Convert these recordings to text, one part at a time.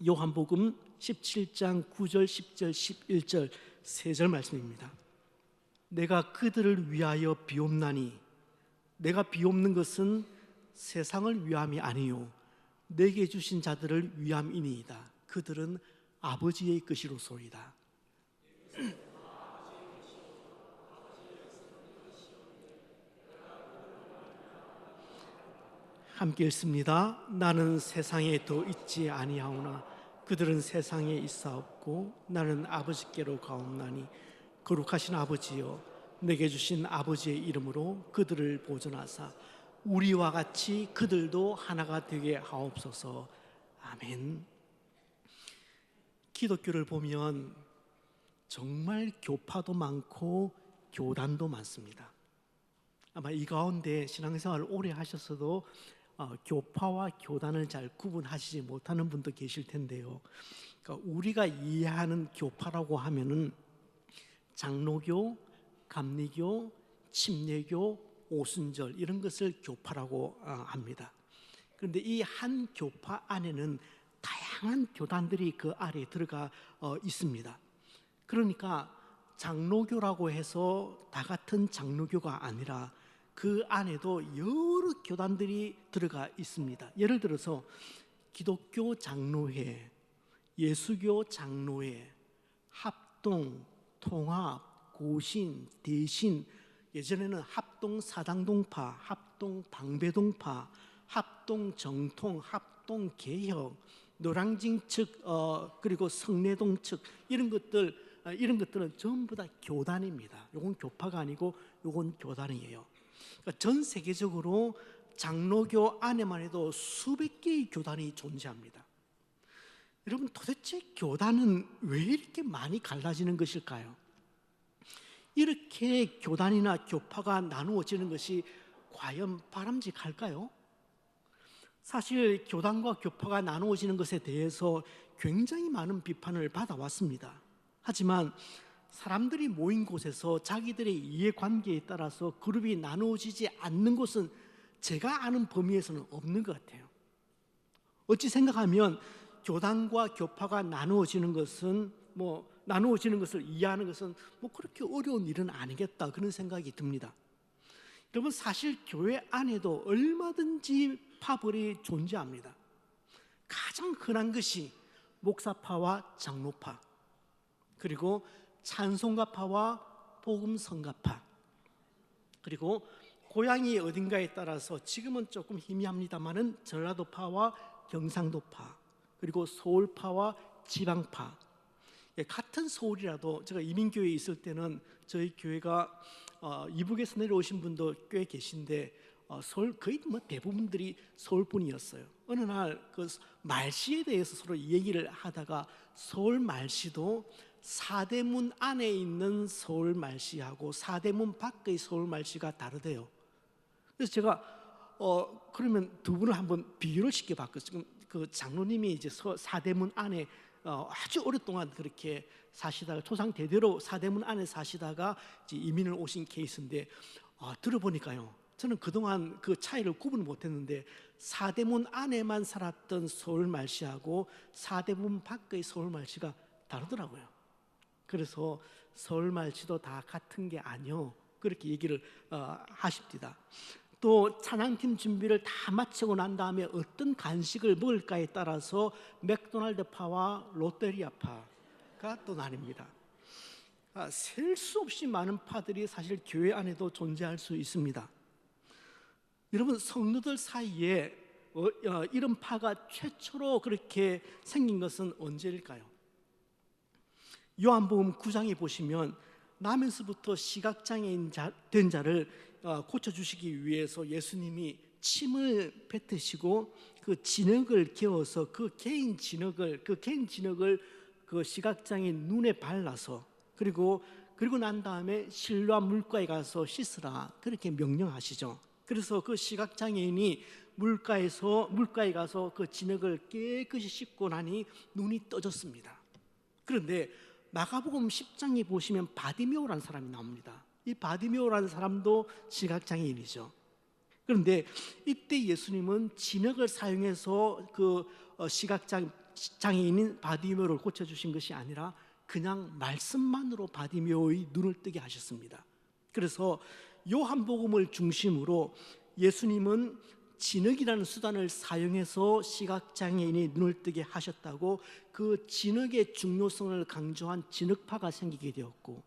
요한복음 17장 9절, 10절, 11절 세 절 말씀입니다. 내가 그들을 위하여 비옵나니 내가 비옵는 것은 세상을 위함이 아니요 내게 주신 자들을 위함이니이다. 그들은 아버지의 것이로소이다. 함께 읽습니다. 나는 세상에 더 있지 아니하오나 그들은 세상에 있사옵고 나는 아버지께로 가옵나니 거룩하신 아버지여 내게 주신 아버지의 이름으로 그들을 보존하사 우리와 같이 그들도 하나가 되게 하옵소서. 아멘. 기독교를 보면 정말 교파도 많고 교단도 많습니다. 아마 이 가운데 신앙생활을 오래 하셨어도 교파와 교단을 잘 구분하시지 못하는 분도 계실 텐데요. 그러니까 우리가 이해하는 교파라고 하면은 장로교, 감리교, 침례교, 오순절 이런 것을 교파라고 합니다. 그런데 이 한 교파 안에는 다양한 교단들이 그 아래에 들어가 있습니다. 그러니까 장로교라고 해서 다 같은 장로교가 아니라 그 안에도 여러 교단들이 들어가 있습니다. 예를 들어서 기독교 장로회, 예수교 장로회, 합동, 통합, 고신, 대신, 예전에는 합동 사당동파, 합동 방배동파, 합동 정통, 합동 개혁, 노량진 측 그리고 성내동 측 이런 것들은 전부 다 교단입니다. 이건 교파가 아니고 이건 교단이에요. 그러니까 전 세계적으로 장로교 안에만 해도 수백 개의 교단이 존재합니다. 여러분, 도대체 교단은 왜 이렇게 많이 갈라지는 것일까요? 이렇게 교단이나 교파가 나누어지는 것이 과연 바람직할까요? 사실 교단과 교파가 나누어지는 것에 대해서 굉장히 많은 비판을 받아왔습니다. 하지만 사람들이 모인 곳에서 자기들의 이해관계에 따라서 그룹이 나누어지지 않는 곳은 제가 아는 범위에서는 없는 것 같아요. 어찌 생각하면 교단과 교파가 나누어지는 것을 이해하는 것은 그렇게 어려운 일은 아니겠다, 그런 생각이 듭니다. 여러분, 사실 교회 안에도 얼마든지 파벌이 존재합니다. 가장 흔한 것이 목사파와 장로파, 그리고 찬송가파와 복음성가파, 그리고 고향이 어딘가에 따라서 지금은 조금 희미합니다만은 전라도파와 경상도파, 그리고 서울파와 지방파. 같은 서울이라도 제가 이민교회에 있을 때는 저희 교회가 이북에서 내려오신 분도 꽤 계신데 서울 거의 대부분들이 서울 분이었어요. 어느 날 그 말씨에 대해서 서로 얘기를 하다가 서울 말씨도 사대문 안에 있는 서울 말씨하고 사대문 밖의 서울 말씨가 다르대요. 그래서 제가 그러면 두 분을 한번 비교를 시켜봤거든요. 그 장로님이 이제 사대문 안에 아주 오랫동안 그렇게 사시다가 초상 대대로 사대문 안에 사시다가 이제 이민을 오신 케이스인데 들어보니까요, 저는 그동안 그 차이를 구분을 못했는데 사대문 안에만 살았던 서울 말씨하고 사대문 밖의 서울 말씨가 다르더라고요. 그래서 서울 말씨도 다 같은 게 아니요, 그렇게 얘기를 하십니다. 또 찬양팀 준비를 다 마치고 난 다음에 어떤 간식을 먹을까에 따라서 맥도날드파와 롯데리아파가 또 나뉩니다. 셀 수 없이 많은 파들이 사실 교회 안에도 존재할 수 있습니다. 여러분, 성도들 사이에 이런 파가 최초로 그렇게 생긴 것은 언제일까요? 요한복음 9장에 보시면 나면서부터 시각장애인 된 자를 고쳐주시기 위해서 예수님이 침을 뱉으시고 그 진흙을 개어서 그 개인 진흙을 그 시각장애인 눈에 발라서 그리고 난 다음에 실로암 물가에 가서 씻으라, 그렇게 명령하시죠. 그래서 그 시각장애인이 물가에 가서 그 진흙을 깨끗이 씻고 나니 눈이 떠졌습니다. 그런데 마가복음 10장에 보시면 바디메오라는 사람이 나옵니다. 이 바디메오라는 사람도 시각장애인이죠. 그런데 이때 예수님은 진흙을 사용해서 그 장애인인 바디메오를 고쳐주신 것이 아니라 그냥 말씀만으로 바디메오의 눈을 뜨게 하셨습니다. 그래서 요한복음을 중심으로 예수님은 진흙이라는 수단을 사용해서 시각장애인이 눈을 뜨게 하셨다고 그 진흙의 중요성을 강조한 진흙파가 생기게 되었고,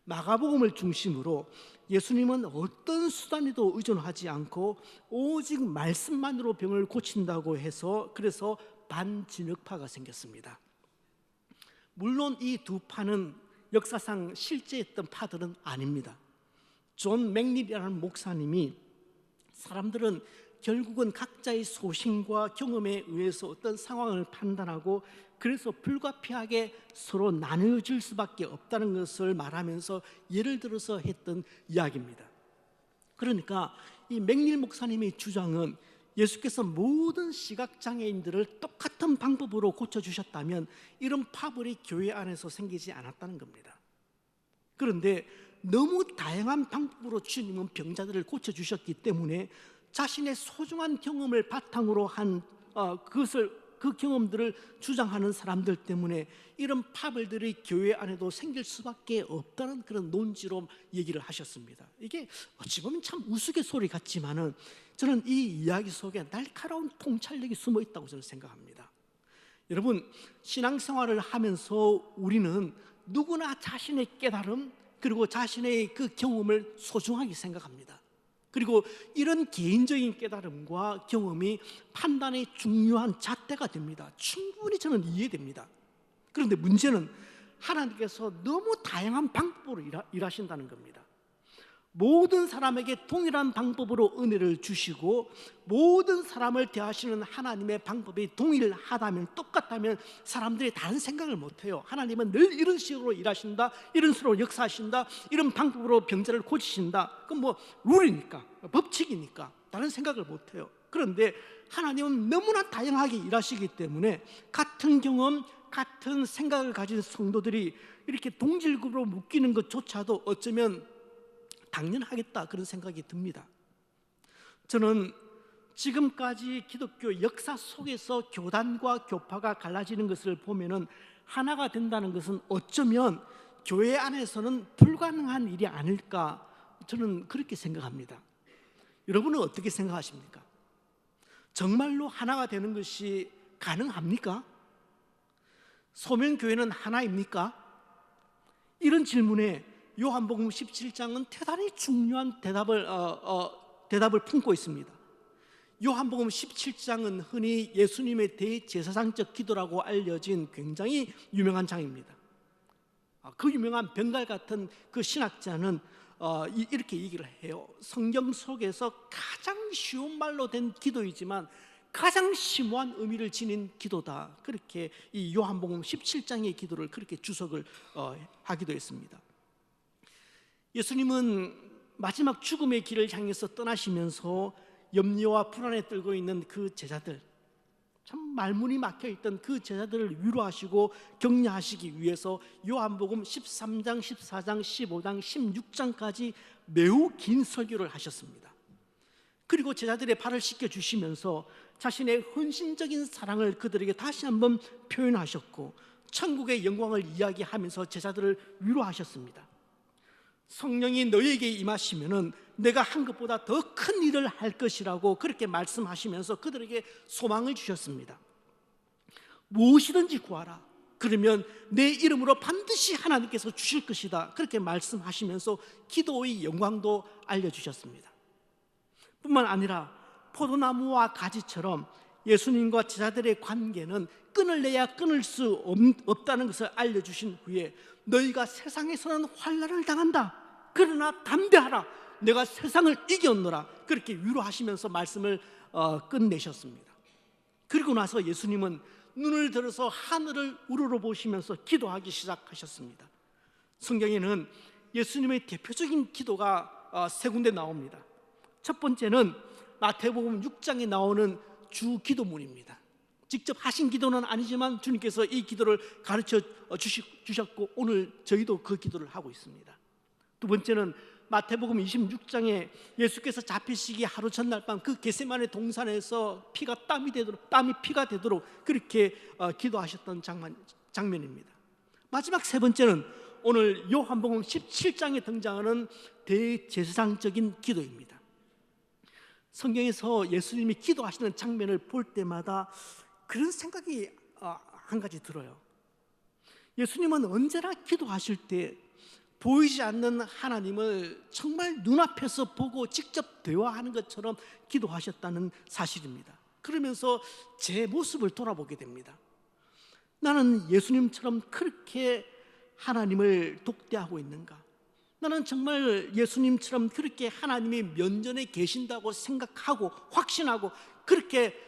마가복음을 중심으로 예수님은 어떤 수단에도 의존하지 않고 오직 말씀만으로 병을 고친다고 해서 그래서 반진흙파가 생겼습니다. 물론 이 두 파는 역사상 실제했던 파들은 아닙니다. 존 맥닐이라는 목사님이 사람들은 결국은 각자의 소신과 경험에 의해서 어떤 상황을 판단하고 그래서 불가피하게 서로 나누어질 수밖에 없다는 것을 말하면서 예를 들어서 했던 이야기입니다. 그러니까 이 맥닐 목사님의 주장은 예수께서 모든 시각장애인들을 똑같은 방법으로 고쳐주셨다면 이런 파벌이 교회 안에서 생기지 않았다는 겁니다. 그런데 너무 다양한 방법으로 주님은 병자들을 고쳐주셨기 때문에 자신의 소중한 경험을 바탕으로 한 그 경험들을 주장하는 사람들 때문에 이런 파벌들이 교회 안에도 생길 수밖에 없다는 그런 논지로 얘기를 하셨습니다. 이게 어찌 보면 참 우스갯소리 같지만은 저는 이 이야기 속에 날카로운 통찰력이 숨어 있다고 저는 생각합니다. 여러분, 신앙생활을 하면서 우리는 누구나 자신의 깨달음 그리고 자신의 그 경험을 소중하게 생각합니다. 그리고 이런 개인적인 깨달음과 경험이 판단의 중요한 잣대가 됩니다. 충분히 저는 이해됩니다. 그런데 문제는 하나님께서 너무 다양한 방법으로 일하신다는 겁니다. 모든 사람에게 동일한 방법으로 은혜를 주시고 모든 사람을 대하시는 하나님의 방법이 동일하다면, 똑같다면 사람들이 다른 생각을 못해요. 하나님은 늘 이런 식으로 일하신다, 이런 식으로 역사하신다, 이런 방법으로 병자를 고치신다. 그건 뭐 룰이니까, 법칙이니까 다른 생각을 못해요. 그런데 하나님은 너무나 다양하게 일하시기 때문에 같은 경험, 같은 생각을 가진 성도들이 이렇게 동질급으로 묶이는 것조차도 어쩌면 당연하겠다 그런 생각이 듭니다. 저는 지금까지 기독교 역사 속에서 교단과 교파가 갈라지는 것을 보면은 하나가 된다는 것은 어쩌면 교회 안에서는 불가능한 일이 아닐까, 저는 그렇게 생각합니다. 여러분은 어떻게 생각하십니까? 정말로 하나가 되는 것이 가능합니까? 소명교회는 하나입니까? 이런 질문에 요한복음 17장은 대단히 중요한 대답을 품고 있습니다. 요한복음 17장은 흔히 예수님의 대제사장적 기도라고 알려진 굉장히 유명한 장입니다. 그 유명한 벵갈 같은 그 신학자는 이렇게 얘기를 해요. 성경 속에서 가장 쉬운 말로 된 기도이지만 가장 심오한 의미를 지닌 기도다. 그렇게 이 요한복음 17장의 기도를 그렇게 주석을 하기도 했습니다. 예수님은 마지막 죽음의 길을 향해서 떠나시면서 염려와 불안에 떨고 있는 그 제자들, 참 말문이 막혀있던 그 제자들을 위로하시고 격려하시기 위해서 요한복음 13장, 14장, 15장, 16장까지 매우 긴 설교를 하셨습니다. 그리고 제자들의 발을 씻겨주시면서 자신의 헌신적인 사랑을 그들에게 다시 한번 표현하셨고 천국의 영광을 이야기하면서 제자들을 위로하셨습니다. 성령이 너희에게 임하시면은 내가 한 것보다 더 큰 일을 할 것이라고 그렇게 말씀하시면서 그들에게 소망을 주셨습니다. 무엇이든지 구하라. 그러면 내 이름으로 반드시 하나님께서 주실 것이다. 그렇게 말씀하시면서 기도의 영광도 알려주셨습니다. 뿐만 아니라 포도나무와 가지처럼 예수님과 제자들의 관계는 끊을래야 끊을 수 없다는 것을 알려주신 후에 너희가 세상에서는 환난을 당한다. 그러나 담대하라. 내가 세상을 이겼노라. 그렇게 위로하시면서 말씀을 끝내셨습니다. 그리고 나서 예수님은 눈을 들어서 하늘을 우러러보시면서 기도하기 시작하셨습니다. 성경에는 예수님의 대표적인 기도가 세 군데 나옵니다. 첫 번째는 마태복음 6장에 나오는 주 기도문입니다. 직접 하신 기도는 아니지만 주님께서 이 기도를 가르쳐 주셨고 오늘 저희도 그 기도를 하고 있습니다. 두 번째는 마태복음 26장에 예수께서 잡히시기 하루 전날 밤 그 겟세마네 동산에서 땀이 피가 되도록 그렇게 기도하셨던 장면입니다. 마지막 세 번째는 오늘 요한복음 17장에 등장하는 대제사장적인 기도입니다. 성경에서 예수님이 기도하시는 장면을 볼 때마다 그런 생각이 한 가지 들어요. 예수님은 언제나 기도하실 때 보이지 않는 하나님을 정말 눈앞에서 보고 직접 대화하는 것처럼 기도하셨다는 사실입니다. 그러면서 제 모습을 돌아보게 됩니다. 나는 예수님처럼 그렇게 하나님을 독대하고 있는가? 나는 정말 예수님처럼 그렇게 하나님이 면전에 계신다고 생각하고 확신하고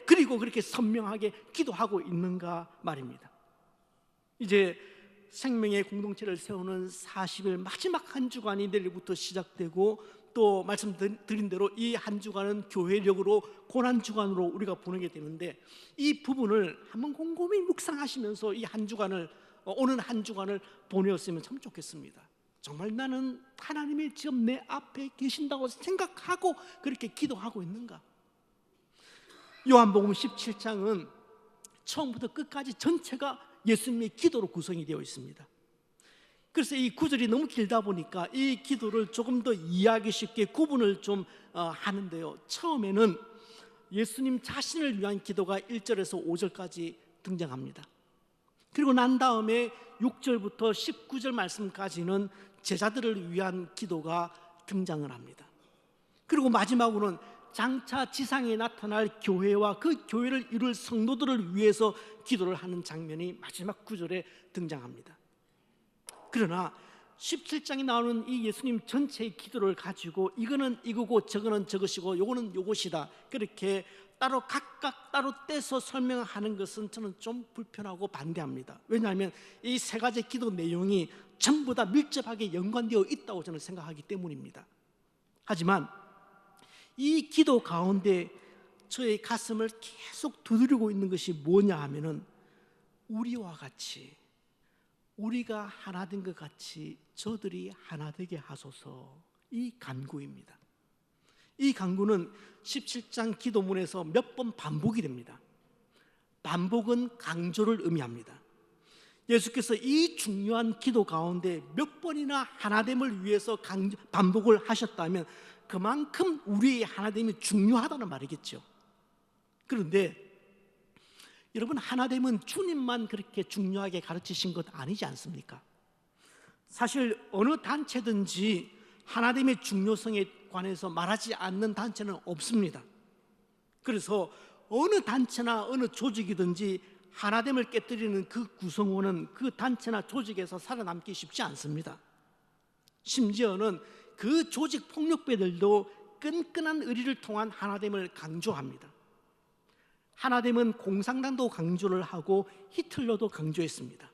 그리고 그렇게 선명하게 기도하고 있는가 말입니다. 이제 생명의 공동체를 세우는 40일 마지막 한 주간이 내일부터 시작되고, 또 말씀드린 대로 이 한 주간은 교회력으로 고난주간으로 우리가 보내게 되는데, 이 부분을 한번 곰곰이 묵상하시면서 이 한 주간을 오는 한 주간을 보내었으면 참 좋겠습니다. 정말 나는 하나님이 지금 내 앞에 계신다고 생각하고 그렇게 기도하고 있는가? 요한복음 17장은 처음부터 끝까지 전체가 예수님의 기도로 구성이 되어 있습니다. 그래서 이 구절이 너무 길다 보니까 이 기도를 조금 더 이해하기 쉽게 구분을 좀 하는데요, 처음에는 예수님 자신을 위한 기도가 1절에서 5절까지 등장합니다. 그리고 난 다음에 6절부터 19절 말씀까지는 제자들을 위한 기도가 등장을 합니다. 그리고 마지막으로는 장차 지상에 나타날 교회와 그 교회를 이룰 성도들을 위해서 기도를 하는 장면이 마지막 구절에 등장합니다. 그러나 17장에 나오는 이 예수님 전체의 기도를 가지고 이거는 이거고 저거는 저것이고 요거는 요것이다, 그렇게 각각 따로 떼서 설명하는 것은 저는 좀 불편하고 반대합니다. 왜냐하면 이 세 가지 기도 내용이 전부 다 밀접하게 연관되어 있다고 저는 생각하기 때문입니다. 하지만 이 기도 가운데 저의 가슴을 계속 두드리고 있는 것이 뭐냐 하면은, 우리와 같이, 우리가 하나 된 것 같이 저들이 하나 되게 하소서, 이 간구입니다. 이 간구는 17장 기도문에서 몇 번 반복이 됩니다. 반복은 강조를 의미합니다. 예수께서 이 중요한 기도 가운데 몇 번이나 하나됨을 위해서 반복을 하셨다면 그만큼 우리의 하나됨이 중요하다는 말이겠죠. 그런데 여러분, 하나됨은 주님만 그렇게 중요하게 가르치신 것 아니지 않습니까? 사실 어느 단체든지 하나됨의 중요성에 관해서 말하지 않는 단체는 없습니다. 그래서 어느 단체나 어느 조직이든지 하나됨을 깨뜨리는 그 구성원은 그 단체나 조직에서 살아남기 쉽지 않습니다. 심지어는 그 조직 폭력배들도 끈끈한 의리를 통한 하나됨을 강조합니다. 하나됨은 공산당도 강조를 하고 히틀러도 강조했습니다.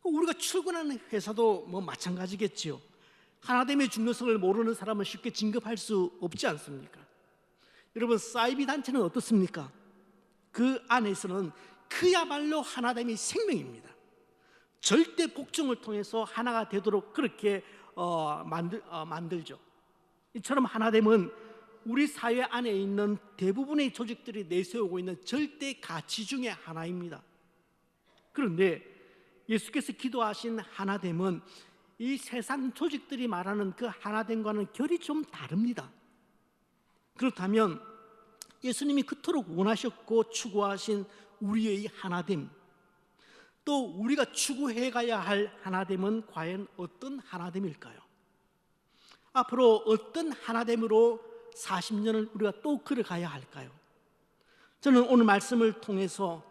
우리가 출근하는 회사도 마찬가지겠지요. 하나됨의 중요성을 모르는 사람은 쉽게 진급할 수 없지 않습니까? 여러분, 사이비 단체는 어떻습니까? 그 안에서는 그야말로 하나됨이 생명입니다. 절대 복종을 통해서 하나가 되도록 그렇게 만들죠. 이처럼 하나됨은 우리 사회 안에 있는 대부분의 조직들이 내세우고 있는 절대 가치 중에 하나입니다. 그런데 예수께서 기도하신 하나됨은 이 세상 조직들이 말하는 그 하나됨과는 결이 좀 다릅니다. 그렇다면 예수님이 그토록 원하셨고 추구하신 우리의 하나됨, 또 우리가 추구해 가야 할 하나됨은 과연 어떤 하나됨일까요? 앞으로 어떤 하나됨으로 40년을 우리가 또 걸어가야 할까요? 저는 오늘 말씀을 통해서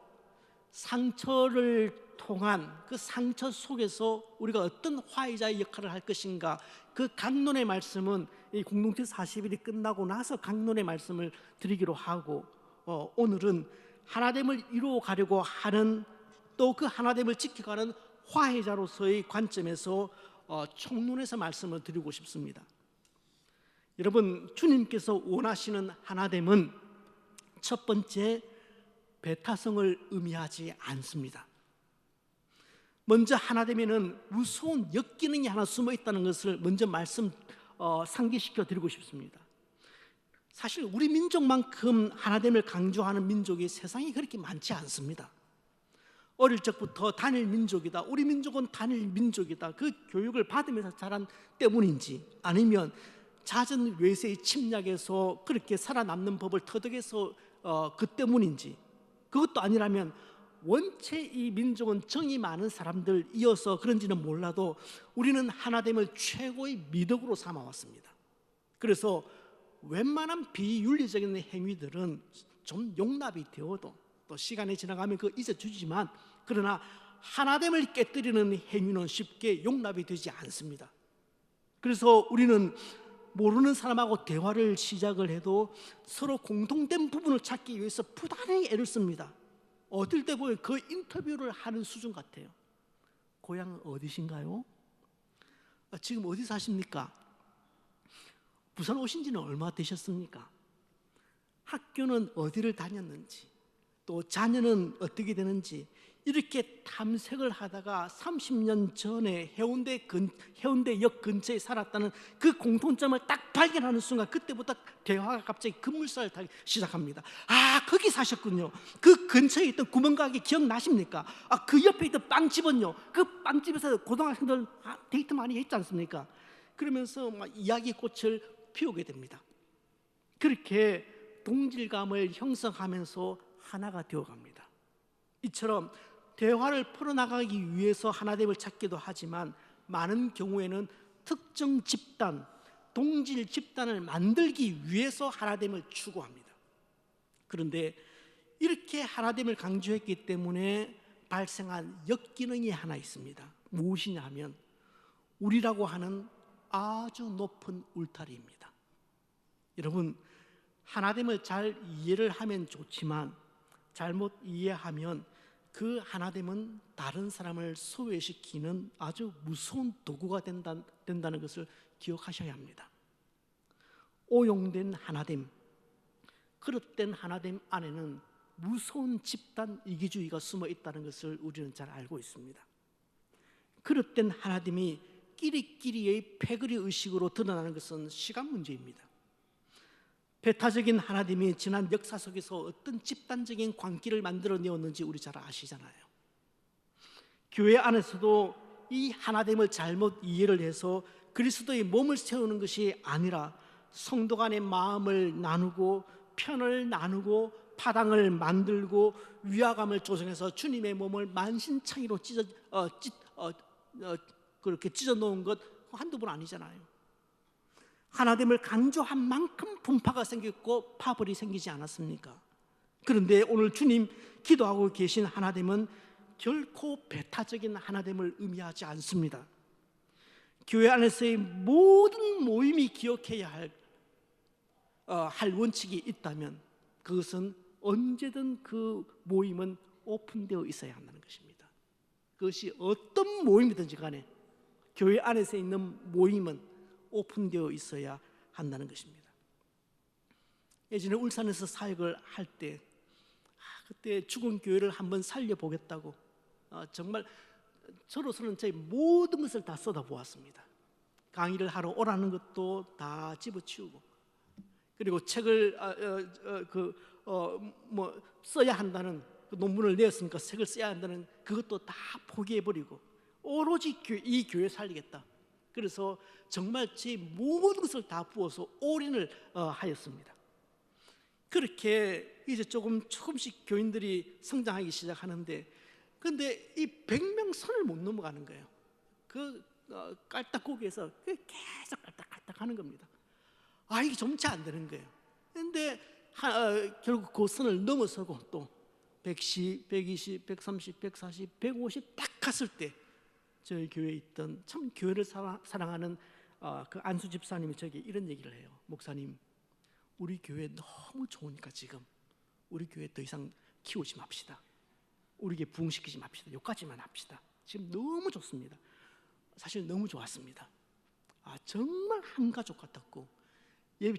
상처를 통한 그 상처 속에서 우리가 어떤 화해자의 역할을 할 것인가, 그 강론의 말씀은 이 공동체 40일이 끝나고 나서 강론의 말씀을 드리기로 하고, 오늘은 하나됨을 이루어 가려고 하는, 또 그 하나됨을 지켜가는 화해자로서의 관점에서 총론에서 말씀을 드리고 싶습니다. 여러분, 주님께서 원하시는 하나됨은 첫 번째, 배타성을 의미하지 않습니다. 먼저 하나됨에는 무서운 역기능이 하나 숨어 있다는 것을 먼저 상기시켜 드리고 싶습니다. 사실 우리 민족만큼 하나됨을 강조하는 민족이 세상에 그렇게 많지 않습니다. 어릴 적부터 단일 민족이다, 우리 민족은 단일 민족이다, 그 교육을 받으면서 자란 때문인지, 아니면 잦은 외세의 침략에서 그렇게 살아남는 법을 터득해서 그 때문인지, 그것도 아니라면 원체 이 민족은 정이 많은 사람들이어서 그런지는 몰라도 우리는 하나됨을 최고의 미덕으로 삼아왔습니다. 그래서 웬만한 비윤리적인 행위들은 좀 용납이 되어도, 또 시간이 지나가면 그 잊어주지만, 그러나 하나됨을 깨뜨리는 행위는 쉽게 용납이 되지 않습니다. 그래서 우리는 모르는 사람하고 대화를 시작을 해도 서로 공통된 부분을 찾기 위해서 부단히 애를 씁니다. 어떨 때 보면 그 인터뷰를 하는 수준 같아요. 고향은 어디신가요? 지금 어디 사십니까? 부산 오신 지는 얼마 되셨습니까? 학교는 어디를 다녔는지, 또 자녀는 어떻게 되는지, 이렇게 탐색을 하다가 30년 전에 해운대역 근처에 살았다는 그 공통점을 딱 발견하는 순간, 그때부터 대화가 갑자기 급물살을 타기 시작합니다. 아, 거기 사셨군요. 그 근처에 있던 구멍가게 기억나십니까? 아, 그 옆에 있던 빵집은요, 그 빵집에서 고등학생들 데이트 많이 했지 않습니까? 그러면서 막 이야기꽃을 피우게 됩니다. 그렇게 동질감을 형성하면서 하나가 되어갑니다. 이처럼 대화를 풀어나가기 위해서 하나됨을 찾기도 하지만, 많은 경우에는 특정 집단, 동질 집단을 만들기 위해서 하나됨을 추구합니다. 그런데 이렇게 하나됨을 강조했기 때문에 발생한 역기능이 하나 있습니다. 무엇이냐 하면 우리라고 하는 아주 높은 울타리입니다. 여러분, 하나됨을 잘 이해를 하면 좋지만 잘못 이해하면 그 하나됨은 다른 사람을 소외시키는 아주 무서운 도구가 된다는 것을 기억하셔야 합니다. 오용된 하나됨, 그릇된 하나됨 안에는 무서운 집단 이기주의가 숨어 있다는 것을 우리는 잘 알고 있습니다. 그릇된 하나됨이 끼리끼리의 패거리 의식으로 드러나는 것은 시간 문제입니다. 배타적인 하나님이 지난 역사 속에서 어떤 집단적인 광기를 만들어내었는지 우리 잘 아시잖아요. 교회 안에서도 이 하나됨을 잘못 이해를 해서 그리스도의 몸을 세우는 것이 아니라 성도 간의 마음을 나누고 편을 나누고 파당을 만들고 위화감을 조성해서 주님의 몸을 만신창이로 그렇게 찢어 놓은 것 한두 번 아니잖아요. 하나됨을 강조한 만큼 분파가 생겼고 파벌이 생기지 않았습니까? 그런데 오늘 주님 기도하고 계신 하나됨은 결코 배타적인 하나됨을 의미하지 않습니다. 교회 안에서의 모든 모임이 기억해야 할 원칙이 있다면 그것은 언제든 그 모임은 오픈되어 있어야 한다는 것입니다. 그것이 어떤 모임이든지 간에 교회 안에서 있는 모임은 오픈되어 있어야 한다는 것입니다. 예전에 울산에서 사역을 할 때 그때 죽은 교회를 한번 살려보겠다고 정말 저로서는 제 모든 것을 다 쏟아보았습니다. 강의를 하러 오라는 것도 다 집어치우고, 그리고 책을 써야 한다는 그 논문을 내었으니까 책을 써야 한다는 그것도 다 포기해버리고 오로지 이 교회 살리겠다. 그래서 정말 제 모든 것을 다 부어서 올인을 하였습니다. 그렇게 이제 조금씩 교인들이 성장하기 시작하는데, 그런데 이 100명 선을 못 넘어가는 거예요. 그 깔딱고기에서 계속 깔딱깔딱 하는 겁니다. 이게 점차 안 되는 거예요. 그런데 결국 그 선을 넘어서고 또 110, 120, 130, 140, 150 딱 갔을 때 저희 교회에 있던 참 교회를 사랑하는 그 안수 집사님이 저에게 이런 얘기를 해요. 목사님, 우리 교회 너무 좋으니까 지금 우리 교회 더 이상 키우지 맙시다. 우리 교회 부흥시키지 맙시다. 여기까지만 합시다. 지금 너무 좋습니다. 사실 너무 좋았습니다. 정말 한 가족 같았고,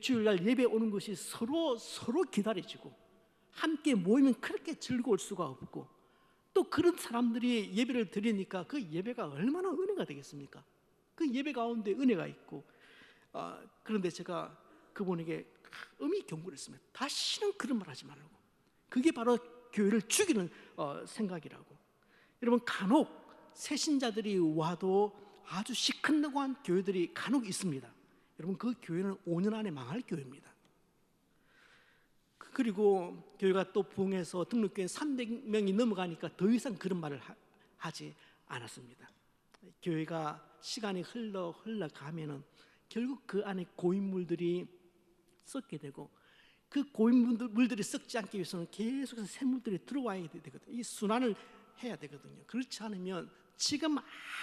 주일날 예배 오는 것이 서로 기다려지고 함께 모이면 그렇게 즐거울 수가 없고, 또 그런 사람들이 예배를 드리니까 그 예배가 얼마나 은혜가 되겠습니까? 그 예배 가운데 은혜가 있고, 그런데 제가 그분에게 엄히 경고를 했습니다. 다시는 그런 말 하지 말라고. 그게 바로 교회를 죽이는 생각이라고. 여러분, 간혹 새신자들이 와도 아주 시큰둥한 교회들이 간혹 있습니다. 여러분, 그 교회는 5년 안에 망할 교회입니다. 그리고 교회가 또 부흥해서 등록교회 300명이 넘어가니까 더 이상 그런 말을 하지 않았습니다. 교회가 시간이 흘러가면은 결국 그 안에 고인물들이 썩게 되고, 그 고인물들이 썩지 않기 위해서는 계속해서 새물들이 들어와야 되거든요. 이 순환을 해야 되거든요. 그렇지 않으면 지금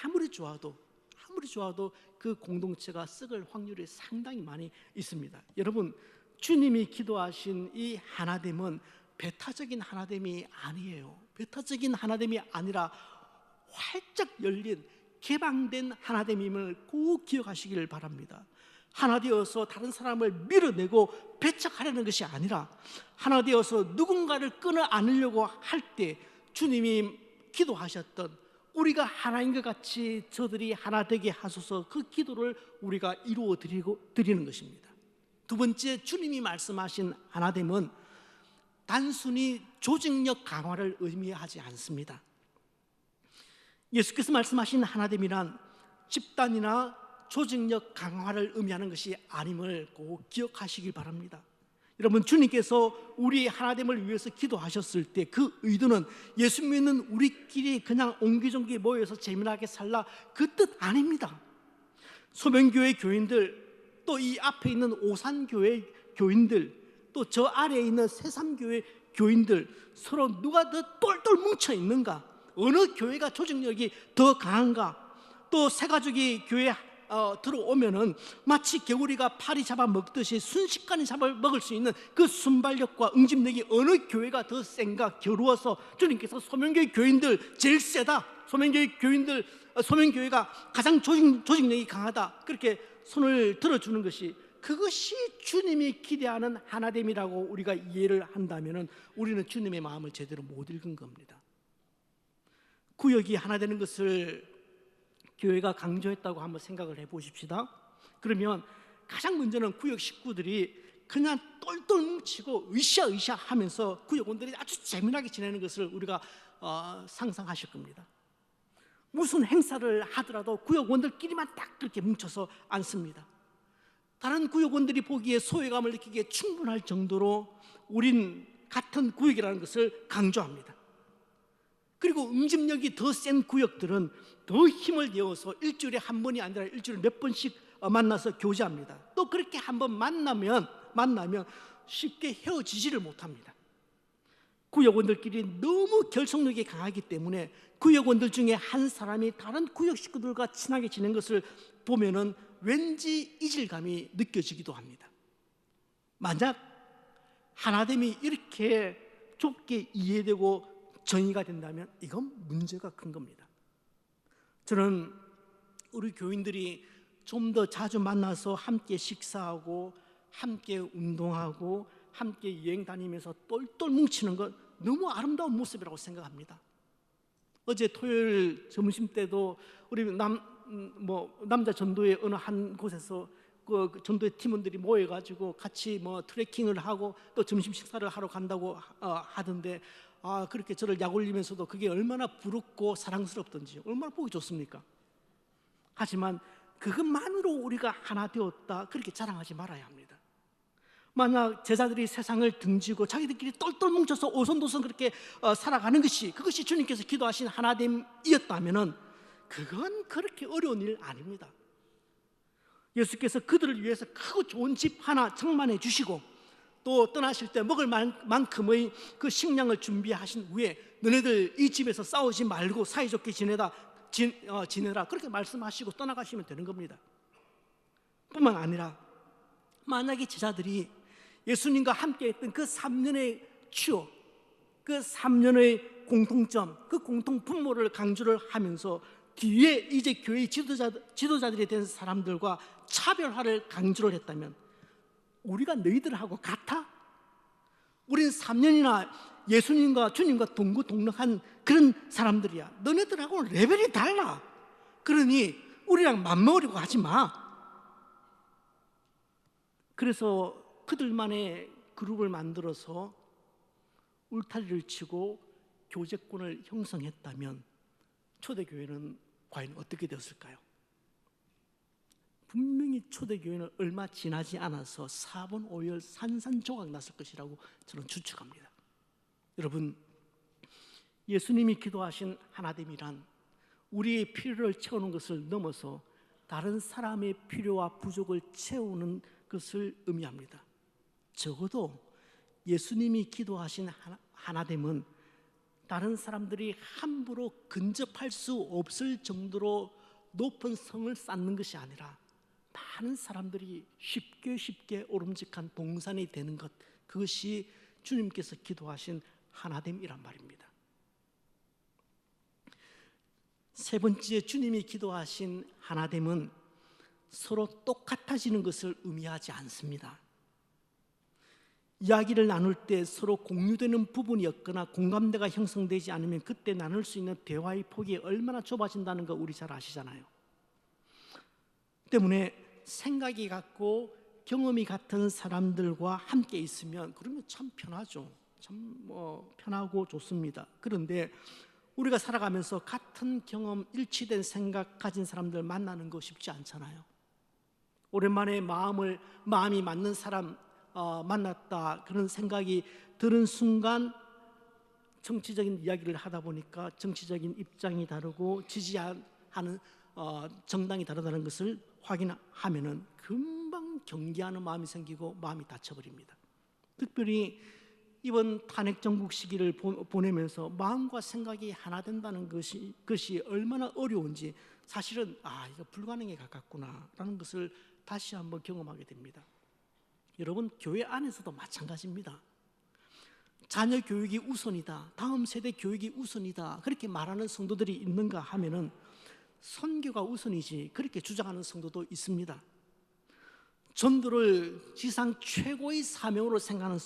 아무리 좋아도 그 공동체가 썩을 확률이 상당히 많이 있습니다. 여러분, 주님이 기도하신 이 하나됨은 배타적인 하나됨이 아니에요. 배타적인 하나됨이 아니라 활짝 열린 개방된 하나됨임을 꼭 기억하시길 바랍니다. 하나 되어서 다른 사람을 밀어내고 배척하려는 것이 아니라 하나 되어서 누군가를 끊어 안으려고 할 때 주님이 기도하셨던 우리가 하나인 것 같이 저들이 하나 되게 하소서, 그 기도를 우리가 이루어 드리는 것입니다. 두 번째, 주님이 말씀하신 하나됨은 단순히 조직력 강화를 의미하지 않습니다. 예수께서 말씀하신 하나됨이란 집단이나 조직력 강화를 의미하는 것이 아님을 꼭 기억하시길 바랍니다. 여러분, 주님께서 우리 하나됨을 위해서 기도하셨을 때 그 의도는 예수 믿는 우리끼리 그냥 옹기종기 모여서 재미나게 살라, 그 뜻 아닙니다. 소명교회 교인들, 또 이 앞에 있는 오산교회 교인들, 또 저 아래에 있는 새삼교회 교인들, 서로 누가 더 똘똘 뭉쳐 있는가, 어느 교회가 조직력이 더 강한가, 또 새가족이 교회에 들어오면은 마치 개구리가 파리 잡아먹듯이 순식간에 잡아먹을 수 있는 그 순발력과 응집력이 어느 교회가 더 센가 겨루어서 주님께서 소명교회 교인들 제일 세다, 소명교회가 가장 조직력이 강하다, 그렇게 손을 들어주는 것이, 그것이 주님이 기대하는 하나됨이라고 우리가 이해를 한다면 우리는 주님의 마음을 제대로 못 읽은 겁니다. 구역이 하나 되는 것을 교회가 강조했다고 한번 생각을 해보십시다. 그러면 가장 먼저는 구역 식구들이 그냥 똘똘 뭉치고 으쌰으쌰 하면서 구역원들이 아주 재미나게 지내는 것을 우리가 상상하실 겁니다. 무슨 행사를 하더라도 구역원들끼리만 딱 그렇게 뭉쳐서 앉습니다. 다른 구역원들이 보기에 소외감을 느끼기에 충분할 정도로 우린 같은 구역이라는 것을 강조합니다. 그리고 응집력이 더 센 구역들은 더 힘을 내어서 일주일에 한 번이 아니라 일주일에 몇 번씩 만나서 교제합니다. 또 그렇게 한번 만나면 쉽게 헤어지지를 못합니다. 구역원들끼리 너무 결속력이 강하기 때문에 구역원들 중에 한 사람이 다른 구역 식구들과 친하게 지낸 것을 보면은 왠지 이질감이 느껴지기도 합니다. 만약 하나됨이 이렇게 좁게 이해되고 정의가 된다면 이건 문제가 큰 겁니다. 저는 우리 교인들이 좀 더 자주 만나서 함께 식사하고 함께 운동하고 함께 여행 다니면서 똘똘 뭉치는 건 너무 아름다운 모습이라고 생각합니다. 어제 토요일 점심 때도 우리 남자 전도회 어느 한 곳에서 그 전도회 팀원들이 모여가지고 같이 트레킹을 하고 또 점심 식사를 하러 간다고 하던데, 그렇게 저를 약올리면서도 그게 얼마나 부럽고 사랑스럽던지, 얼마나 보기 좋습니까? 하지만 그것만으로 우리가 하나 되었다 그렇게 자랑하지 말아야 합니다. 만약 제자들이 세상을 등지고 자기들끼리 똘똘 뭉쳐서 오손도손 그렇게 살아가는 것이, 그것이 주님께서 기도하신 하나됨이었다면 그건 그렇게 어려운 일 아닙니다. 예수께서 그들을 위해서 크고 좋은 집 하나 장만해 주시고 또 떠나실 때 먹을 만큼의 그 식량을 준비하신 후에 너네들 이 집에서 싸우지 말고 사이좋게 지내라 그렇게 말씀하시고 떠나가시면 되는 겁니다. 뿐만 아니라 만약에 제자들이 예수님과 함께 했던 그 3년의 추억, 그 3년의 공통점, 그 공통 분모를 강조를 하면서 뒤에 이제 교회 지도자들이 된 사람들과 차별화를 강조를 했다면 우리가 너희들하고 같아? 우린 3년이나 예수님과 주님과 동거동락한 그런 사람들이야. 너네들하고는 레벨이 달라. 그러니 우리랑 맞먹으려고 하지 마. 그래서 그들만의 그룹을 만들어서 울타리를 치고 교제권을 형성했다면 초대교회는 과연 어떻게 되었을까요? 분명히 초대교회는 얼마 지나지 않아서 사분오열 산산조각 났을 것이라고 저는 추측합니다. 여러분, 예수님이 기도하신 하나됨이란 우리의 필요를 채우는 것을 넘어서 다른 사람의 필요와 부족을 채우는 것을 의미합니다. 적어도 예수님이 기도하신 하나됨은 다른 사람들이 함부로 근접할 수 없을 정도로 높은 성을 쌓는 것이 아니라 많은 사람들이 쉽게 오름직한 동산이 되는 것, 그것이 주님께서 기도하신 하나됨이란 말입니다. 세 번째, 주님이 기도하신 하나됨은 서로 똑같아지는 것을 의미하지 않습니다. 이야기를 나눌 때 서로 공유되는 부분이 없거나 공감대가 형성되지 않으면 그때 나눌 수 있는 대화의 폭이 얼마나 좁아진다는 거 우리 잘 아시잖아요. 때문에 생각이 같고 경험이 같은 사람들과 함께 있으면 그러면 참 편하죠. 참 편하고 좋습니다. 그런데 우리가 살아가면서 같은 경험, 일치된 생각 가진 사람들 만나는 거 쉽지 않잖아요. 오랜만에 마음이 맞는 사람 만났다, 그런 생각이 드는 순간 정치적인 이야기를 하다 보니까 정치적인 입장이 다르고 지지하는 정당이 다르다는 것을 확인하면은 금방 경계하는 마음이 생기고 마음이 닫혀버립니다. 특별히 이번 탄핵 정국 시기를 보내면서 마음과 생각이 하나 된다는 것이 얼마나 어려운지 사실은 이거 불가능에 가깝구나라는 것을 다시 한번 경험하게 됩니다. 여러분, 교회 안에서도 마찬가지입니다. 자녀 교육이 우선이다, 다음 세대 교육이 우선이다, 그렇게 말하는 성도들이 있는가 하면은 선교가 우선이지 그렇게 주장하는 성도도 있습니다. 전도를 지상 최고의 사명으로 생각하는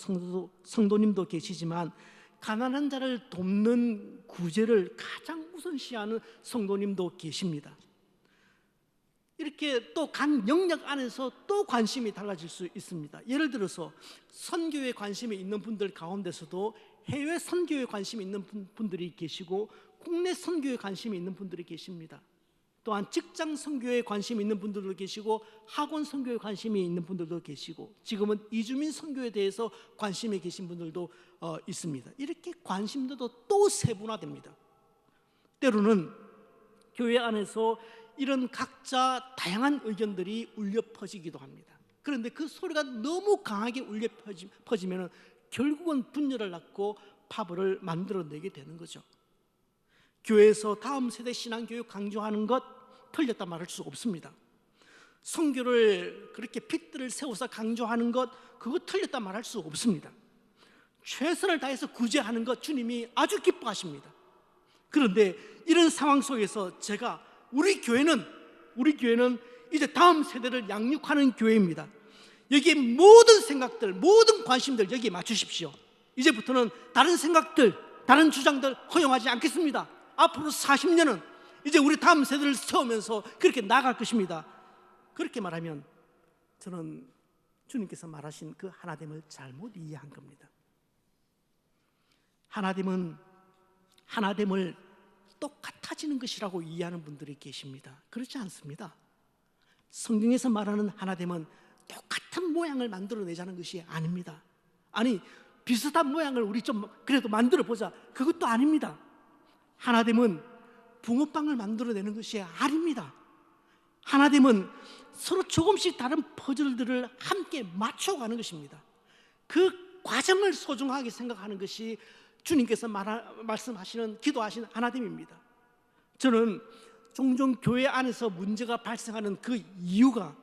성도님도 계시지만 가난한 자를 돕는 구제를 가장 우선시하는 성도님도 계십니다. 이렇게 또 간 영역 안에서 또 관심이 달라질 수 있습니다. 예를 들어서 선교에 관심이 있는 분들 가운데서도 해외 선교에 관심이 있는 분들이 계시고 국내 선교에 관심이 있는 분들이 계십니다. 또한 직장 선교에 관심이 있는 분들도 계시고 학원 선교에 관심이 있는 분들도 계시고 지금은 이주민 선교에 대해서 관심이 계신 분들도 있습니다. 이렇게 관심도도 또 세분화됩니다. 때로는 교회 안에서 이런 각자 다양한 의견들이 울려 퍼지기도 합니다. 그런데 그 소리가 너무 강하게 울려 퍼지면 결국은 분열을 낳고 파벌을 만들어내게 되는 거죠. 교회에서 다음 세대 신앙교육 강조하는 것 틀렸다 말할 수 없습니다. 선교를 그렇게 핏들을 세워서 강조하는 것, 그거 틀렸다 말할 수 없습니다. 최선을 다해서 구제하는 것 주님이 아주 기뻐하십니다. 그런데 이런 상황 속에서 우리 교회는 이제 다음 세대를 양육하는 교회입니다. 여기에 모든 생각들, 모든 관심들 여기에 맞추십시오. 이제부터는 다른 생각들, 다른 주장들 허용하지 않겠습니다. 앞으로 40년은 이제 우리 다음 세대를 세우면서 그렇게 나아갈 것입니다. 그렇게 말하면 저는 주님께서 말하신 그 하나됨을 잘못 이해한 겁니다. 하나됨을 똑같아지는 것이라고 이해하는 분들이 계십니다. 그렇지 않습니다. 성경에서 말하는 하나됨은 똑같은 모양을 만들어내자는 것이 아닙니다. 아니, 비슷한 모양을 우리 좀 그래도 만들어 보자, 그것도 아닙니다. 하나됨은 붕어빵을 만들어내는 것이 아닙니다. 하나됨은 서로 조금씩 다른 퍼즐들을 함께 맞춰가는 것입니다. 그 과정을 소중하게 생각하는 것이 주님께서 말씀하시는, 기도하시는 하나됨입니다. 저는 종종 교회 안에서 문제가 발생하는 그 이유가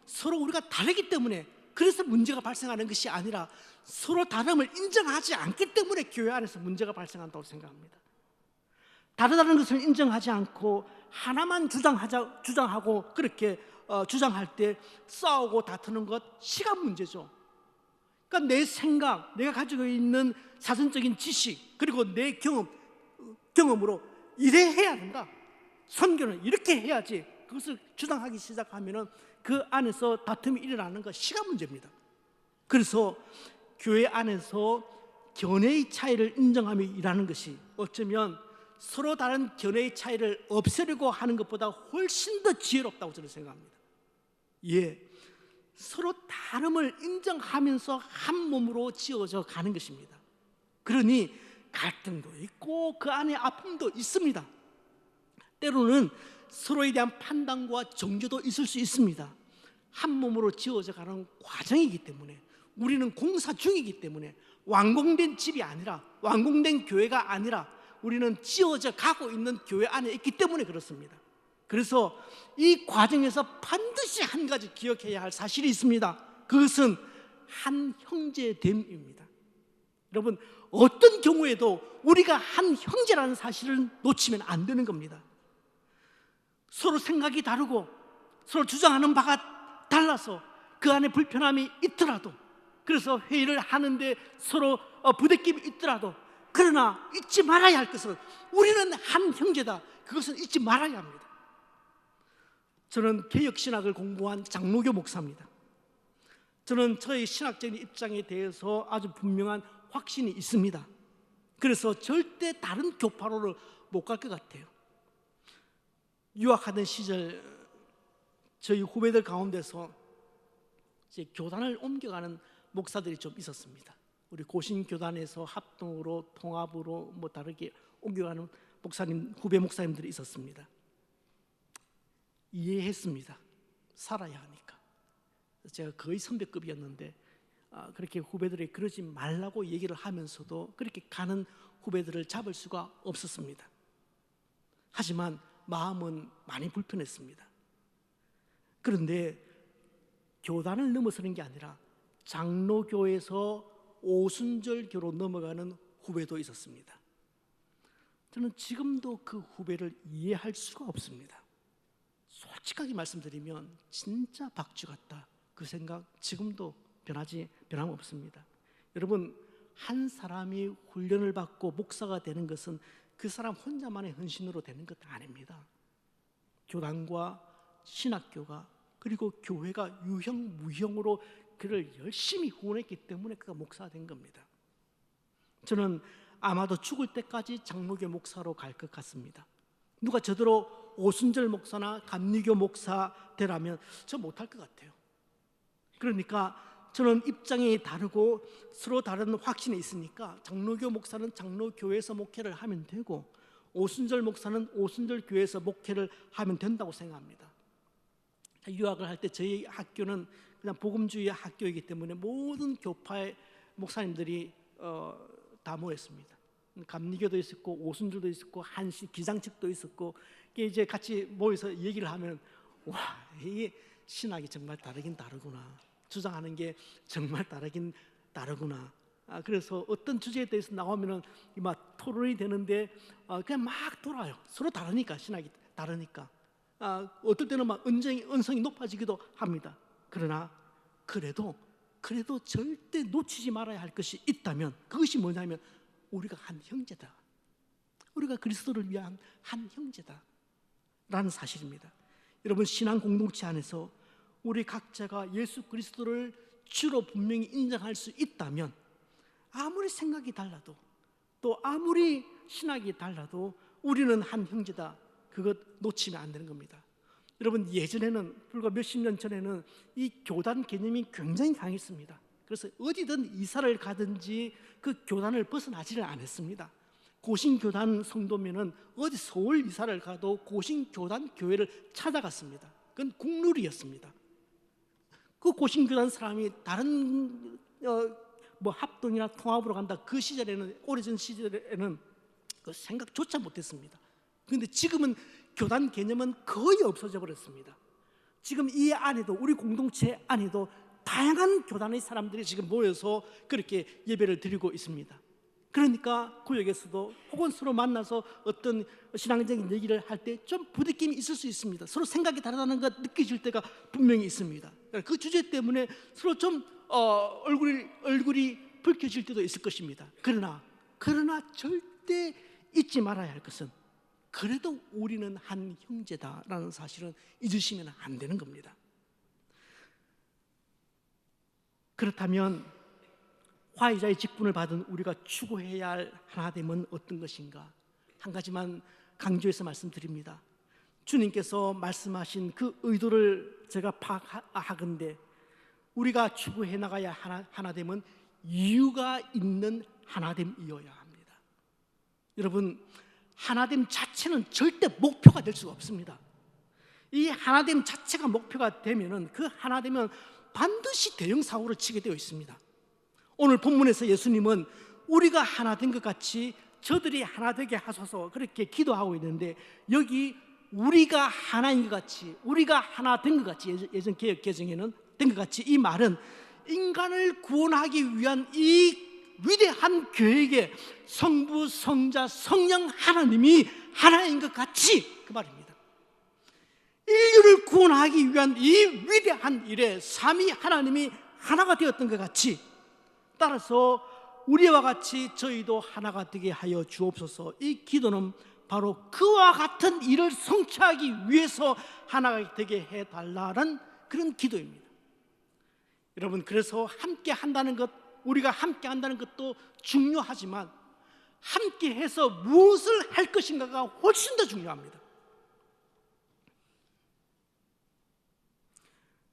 서로 우리가 다르기 때문에, 그래서 문제가 발생하는 것이 아니라 서로 다름을 인정하지 않기 때문에 교회 안에서 문제가 발생한다고 생각합니다. 다르다는 것을 인정하지 않고 하나만 주장하고 그렇게 주장할 때 싸우고 다투는 것, 시간 문제죠. 그러니까 내 생각, 내가 가지고 있는 사전적인 지식, 그리고 내 경험으로 이래 해야 된다, 선교는 이렇게 해야지, 그것을 주장하기 시작하면 그 안에서 다툼이 일어나는 것, 시간 문제입니다. 그래서 교회 안에서 견해의 차이를 인정하며 일하는 것이 어쩌면 서로 다른 견해의 차이를 없애려고 하는 것보다 훨씬 더 지혜롭다고 저는 생각합니다. 예, 서로 다름을 인정하면서 한 몸으로 지어져 가는 것입니다. 그러니 갈등도 있고 그 안에 아픔도 있습니다. 때로는 서로에 대한 판단과 정죄도 있을 수 있습니다. 한 몸으로 지어져 가는 과정이기 때문에, 우리는 공사 중이기 때문에, 완공된 집이 아니라, 완공된 교회가 아니라 우리는 지어져 가고 있는 교회 안에 있기 때문에 그렇습니다. 그래서 이 과정에서 반드시 한 가지 기억해야 할 사실이 있습니다. 그것은 한 형제됨입니다. 여러분, 어떤 경우에도 우리가 한 형제라는 사실을 놓치면 안 되는 겁니다. 서로 생각이 다르고 서로 주장하는 바가 달라서 그 안에 불편함이 있더라도, 그래서 회의를 하는데 서로 부대낌이 있더라도, 그러나 잊지 말아야 할 것은 우리는 한 형제다. 그것은 잊지 말아야 합니다. 저는 개혁신학을 공부한 장로교 목사입니다. 저는 저의 신학적인 입장에 대해서 아주 분명한 확신이 있습니다. 그래서 절대 다른 교파로를 못 갈 것 같아요. 유학하던 시절 저희 후배들 가운데서 이제 교단을 옮겨가는 목사들이 좀 있었습니다. 우리 고신교단에서 합동으로 통합으로 뭐 다르게 옮겨가는 목사님, 후배 목사님들이 있었습니다. 이해했습니다. 살아야 하니까. 제가 거의 선배급이었는데 그렇게 후배들이 그러지 말라고 얘기를 하면서도 그렇게 가는 후배들을 잡을 수가 없었습니다. 하지만 마음은 많이 불편했습니다. 그런데 교단을 넘어서는 게 아니라 장로교에서 오순절교로 넘어가는 후배도 있었습니다. 저는 지금도 그 후배를 이해할 수가 없습니다. 솔직하게 말씀드리면 진짜 박쥐 같다, 그 생각 지금도 변함없습니다. 여러분, 한 사람이 훈련을 받고 목사가 되는 것은 그 사람 혼자만의 헌신으로 되는 것 아닙니다. 교단과 신학교가, 그리고 교회가 유형무형으로 그를 열심히 후원했기 때문에 그가 목사가 된 겁니다. 저는 아마도 죽을 때까지 장로교 목사로 갈 것 같습니다. 누가 저더러 오순절 목사나 감리교 목사 되라면 저 못할 것 같아요. 그러니까 저는 입장이 다르고 서로 다른 확신이 있으니까 장로교 목사는 장로교회에서 목회를 하면 되고, 오순절 목사는 오순절 교회에서 목회를 하면 된다고 생각합니다. 유학을 할 때 저희 학교는 그냥 복음주의 학교이기 때문에 모든 교파의 목사님들이 다 모였습니다. 감리교도 있었고 오순절도 있었고 한신 기장측도 있었고, 이제 같이 모여서 얘기를 하면 와, 이게 신학이 정말 다르긴 다르구나, 주장하는 게 정말 다르긴 다르구나. 그래서 어떤 주제에 대해서 나오면은 막 토론이 되는데 그냥 막 돌아요. 서로 다르니까, 신학이 다르니까. 어떨 때는 막 언성이 높아지기도 합니다. 그러나 그래도 절대 놓치지 말아야 할 것이 있다면 그것이 뭐냐면 우리가 한 형제다. 우리가 그리스도를 위한 한 형제다 라는 사실입니다. 여러분, 신앙 공동체 안에서 우리 각자가 예수 그리스도를 주로 분명히 인정할 수 있다면, 아무리 생각이 달라도 또 아무리 신학이 달라도 우리는 한 형제다. 그것 놓치면 안 되는 겁니다. 여러분, 예전에는, 불과 몇십 년 전에는 이 교단 개념이 굉장히 강했습니다. 그래서 어디든 이사를 가든지 그 교단을 벗어나지를 않았습니다. 고신교단 성도면은 어디 서울 이사를 가도 고신교단 교회를 찾아갔습니다. 그건 국룰이었습니다. 그 고신교단 사람이 다른 뭐 합동이나 통합으로 간다, 그 시절에는, 오래전 시절에는 그 생각조차 못했습니다. 그런데 지금은 교단 개념은 거의 없어져 버렸습니다. 지금 이 안에도, 우리 공동체 안에도 다양한 교단의 사람들이 지금 모여서 그렇게 예배를 드리고 있습니다. 그러니까 구역에서도 혹은 서로 만나서 어떤 신앙적인 얘기를 할 때 좀 부딪힘이 있을 수 있습니다. 서로 생각이 다르다는 것 느껴질 때가 분명히 있습니다. 그 주제 때문에 서로 좀 얼굴이 붉혀질 때도 있을 것입니다. 그러나 절대 잊지 말아야 할 것은, 그래도 우리는 한 형제다라는 사실은 잊으시면 안 되는 겁니다. 그렇다면 화이자의 직분을 받은 우리가 추구해야 할 하나됨은 어떤 것인가? 한 가지만 강조해서 말씀드립니다. 주님께서 말씀하신 그 의도를 제가 파악하건대 우리가 추구해 나가야 하나됨은 이유가 있는 하나됨이어야 합니다. 여러분, 하나됨 자체는 절대 목표가 될 수가 없습니다. 이 하나됨 자체가 목표가 되면은 그 하나됨은 반드시 대형 사고를 치게 되어 있습니다. 오늘 본문에서 예수님은 우리가 하나 된 것 같이 저들이 하나 되게 하소서 그렇게 기도하고 있는데, 여기 우리가 하나인 것 같이, 우리가 하나 된 것 같이, 예전 개역 개정에는 된 것 같이, 이 말은 인간을 구원하기 위한 이 위대한 계획에 성부, 성자, 성령 하나님이 하나인 것 같이, 그 말입니다. 인류를 구원하기 위한 이 위대한 일에 삼위 하나님이 하나가 되었던 것 같이, 따라서 우리와 같이 저희도 하나가 되게 하여 주옵소서. 이 기도는 바로 그와 같은 일을 성취하기 위해서 하나가 되게 해달라는 그런 기도입니다. 여러분, 그래서 함께 한다는 것, 우리가 함께 한다는 것도 중요하지만 함께 해서 무엇을 할 것인가가 훨씬 더 중요합니다.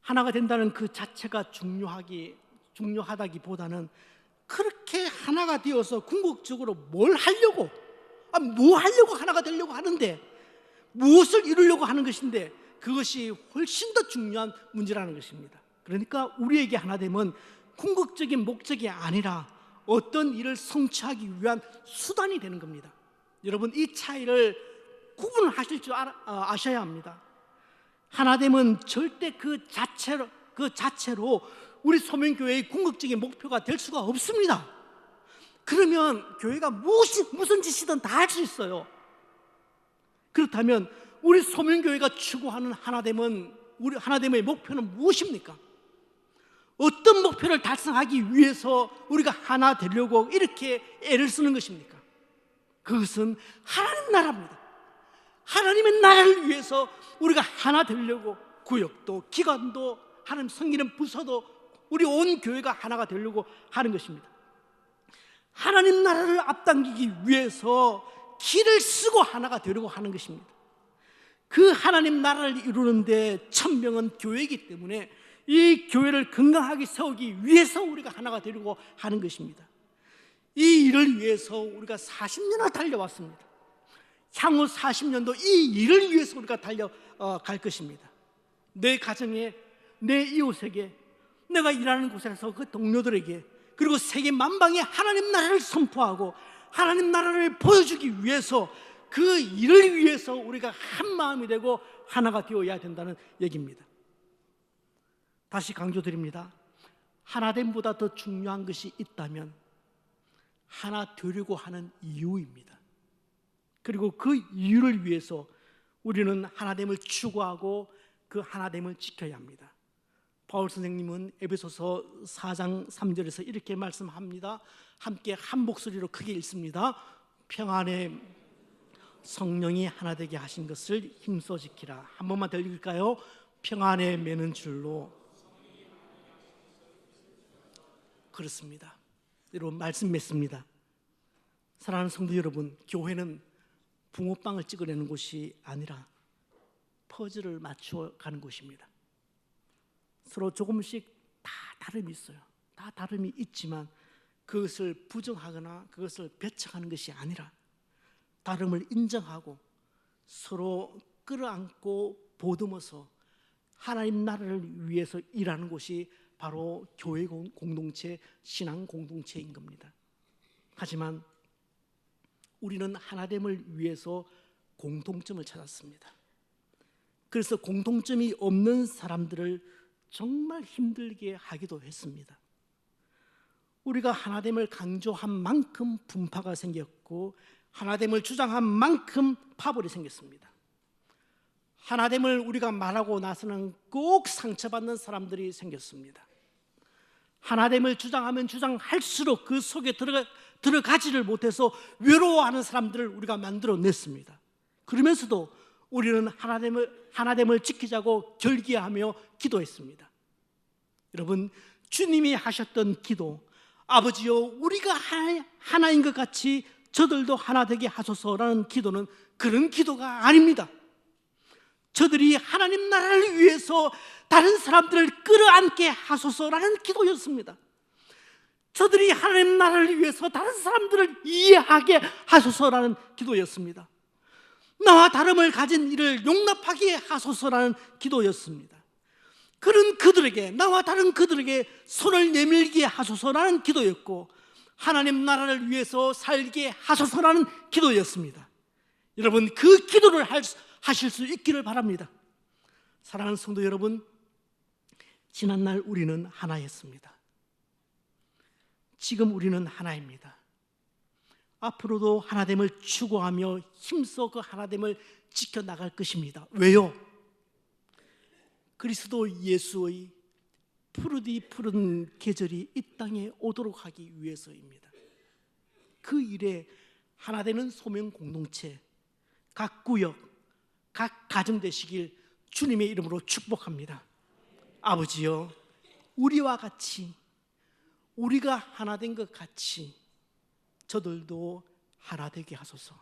하나가 된다는 그 자체가 중요하다기보다는 그렇게 하나가 되어서 궁극적으로 뭐 하려고 하나가 되려고 하는데, 무엇을 이루려고 하는 것인데, 그것이 훨씬 더 중요한 문제라는 것입니다. 그러니까 우리에게 하나됨은 궁극적인 목적이 아니라 어떤 일을 성취하기 위한 수단이 되는 겁니다. 여러분, 이 차이를 구분하실 줄 아셔야 합니다. 하나됨은 절대 그 자체로 우리 소명교회의 궁극적인 목표가 될 수가 없습니다. 그러면 교회가 무슨 짓이든 다 할 수 있어요. 그렇다면 우리 소명교회가 추구하는 우리 하나됨의 목표는 무엇입니까? 어떤 목표를 달성하기 위해서 우리가 하나 되려고 이렇게 애를 쓰는 것입니까? 그것은 하나님 나라입니다. 하나님의 나라를 위해서 우리가 하나 되려고, 구역도, 기관도, 하나님 섬기는 부서도, 우리 온 교회가 하나가 되려고 하는 것입니다. 하나님 나라를 앞당기기 위해서 길을 쓰고 하나가 되려고 하는 것입니다. 그 하나님 나라를 이루는데 천명은 교회이기 때문에 이 교회를 건강하게 세우기 위해서 우리가 하나가 되려고 하는 것입니다. 이 일을 위해서 우리가 40년을 달려왔습니다. 향후 40년도 이 일을 위해서 우리가 달려갈 것입니다. 내 가정에, 내 이웃에게, 내가 일하는 곳에서 그 동료들에게, 그리고 세계 만방에 하나님 나라를 선포하고 하나님 나라를 보여주기 위해서, 그 일을 위해서 우리가 한 마음이 되고 하나가 되어야 된다는 얘기입니다. 다시 강조드립니다. 하나됨보다 더 중요한 것이 있다면 하나 되려고 하는 이유입니다. 그리고 그 이유를 위해서 우리는 하나됨을 추구하고 그 하나됨을 지켜야 합니다. 바울 선생님은 에베소서 4장 3절에서 이렇게 말씀합니다. 함께 한 목소리로 크게 읽습니다. 평안에 성령이 하나 되게 하신 것을 힘써 지키라. 한 번만 더 읽을까요? 평안에 매는 줄로. 그렇습니다. 여러분, 말씀 맺습니다. 사랑하는 성도 여러분, 교회는 붕어빵을 찍어내는 곳이 아니라 퍼즐을 맞춰가는 곳입니다. 서로 조금씩 다 다름이 있어요. 다 다름이 있지만 그것을 부정하거나 그것을 배척하는 것이 아니라 다름을 인정하고 서로 끌어안고 보듬어서 하나님 나라를 위해서 일하는 곳이 바로 교회 공동체, 신앙 공동체인 겁니다. 하지만 우리는 하나됨을 위해서 공통점을 찾았습니다. 그래서 공통점이 없는 사람들을 정말 힘들게 하기도 했습니다. 우리가 하나됨을 강조한 만큼 분파가 생겼고, 하나됨을 주장한 만큼 파벌이 생겼습니다. 하나됨을 우리가 말하고 나서는 꼭 상처받는 사람들이 생겼습니다. 하나됨을 주장하면 주장할수록 그 속에 들어가지를 못해서 외로워하는 사람들을 우리가 만들어냈습니다. 그러면서도 우리는 하나됨을 지키자고 결기하며 기도했습니다. 여러분, 주님이 하셨던 기도, 아버지여 우리가 하나인 것 같이 저들도 하나 되게 하소서라는 기도는 그런 기도가 아닙니다. 저들이 하나님 나라를 위해서 다른 사람들을 끌어안게 하소서라는 기도였습니다. 저들이 하나님 나라를 위해서 다른 사람들을 이해하게 하소서라는 기도였습니다. 나와 다름을 가진 이를 용납하게 하소서라는 기도였습니다. 그런 그들에게, 나와 다른 그들에게 손을 내밀게 하소서라는 기도였고, 하나님 나라를 위해서 살게 하소서라는 기도였습니다. 여러분, 그 기도를 하실 수 있기를 바랍니다. 사랑하는 성도 여러분, 지난날 우리는 하나였습니다. 지금 우리는 하나입니다. 앞으로도 하나됨을 추구하며 힘써 그 하나됨을 지켜나갈 것입니다. 왜요? 그리스도 예수의 푸른 계절이 이 땅에 오도록 하기 위해서입니다. 그 일에 하나 되는 소명 공동체, 각 구역, 각 가정 되시길 주님의 이름으로 축복합니다. 아버지여, 우리와 같이, 우리가 하나 된 것 같이 저들도 하나 되게 하소서.